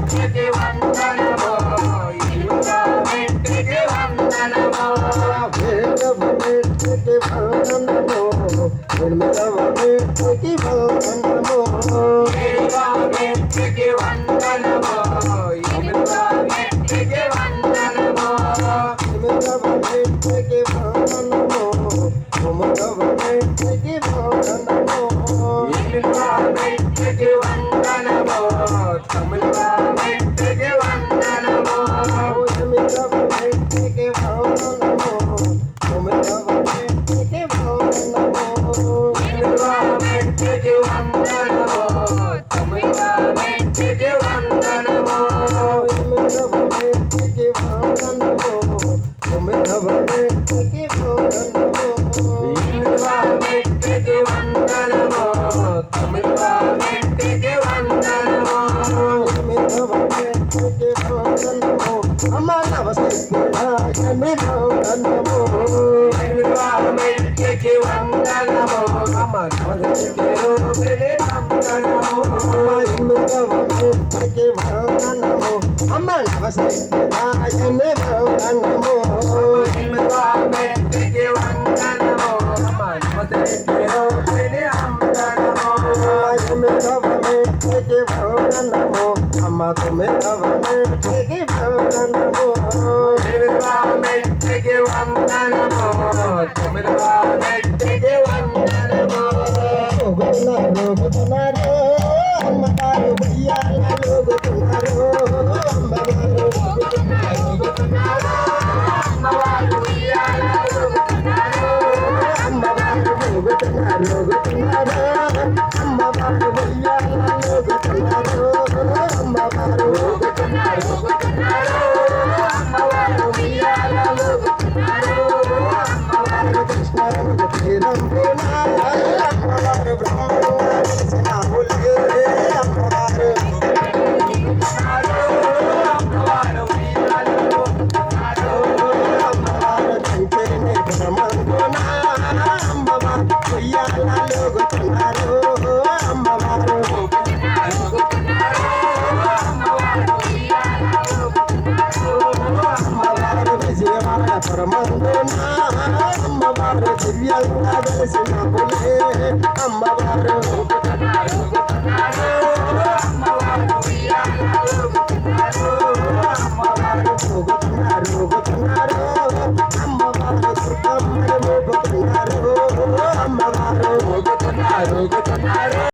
మెట్టికి వందనమో ఇల్లుగా మెట్టికి వందనమో వేగవ మెట్టికి వందనమో ఎనిమిదవ మెట్టికి వందనమో వేగవ మెట్టికి వందనమో ఇల్లుగా మెట్టికి వందనమో ఎనిమిదవ మెట్టికి వందనమో తొమ్మిదవ మెట్టికి వందనమో ఇల్లుగా మెట్టికి వందనమో తొమ్మిదవ మెట్టికి వందనమో ఎనిమిదవ మెట్టికి వందనమో తొమ్మిదవ మెట్టికి వందనమో ఇల్లుగా మెట్టికి వందనమో తొమ్మిదవ మెట్టికి వందనమో ఎనిమిదవ మెట్టికి వందనమో తొమ్మిదవ మెట్టికి వందనమో ఇల్లుగా మెట్టికి వందనమో తొమ్మిదవ మెట్టికి వందనమో ఎనిమిదవ మెట్టికి వందనమో అమ్మ నమస్తే వందనమో ఎనిమిదవ మెట్టికి వందనమో అమ్మ నమస్తే వందనమో ఎనిమిదవ మెట్టికి వందనమో అమ్మ నమస్తే వందనమో ఎనిమిదవ మెట్టికి వందనమో అమ్మ నమస్తే వందనమో ఎనిమిదవ మెట్టికి వందనమో అమ్మ తొమ్మిదవ మెట్టికి వందనమో ఎనిమిదవ మెట్టికి వందనమో తొమ్మిదవ మెట్టికి వందనమో లోగుతున్నారు అమ్మవారు ఉయ్యాలలో లోగుతున్నారు అమ్మవారు అమ్మవారు ఉయ్యాలలో లోగుతున్నారు అమ్మవారు లోగుతున్నారు అమ్మవారు ఉయ్యాలలో లోగుతున్నారు అమ్మవారు లోగుతున్నారు అమ్మవారు ఉయ్యాలలో లోగుతున్నారు అమ్మవారు కృష్ణారంగ తీరం అమ్మవారు బ్రహ్మను అమ్మవారు అమ్మవారు ఉయ్యాలలో అమ్మవారు కంచెని బ్రహ్మను అమ్మవారు ఉయ్యాలలో లోగుతున్నారు అమ్మవారు అమ్మవారు విజయవాడ పరమందున అమ్మవారు దివ్యంగా వెలిసిన పులే అమ్మవారు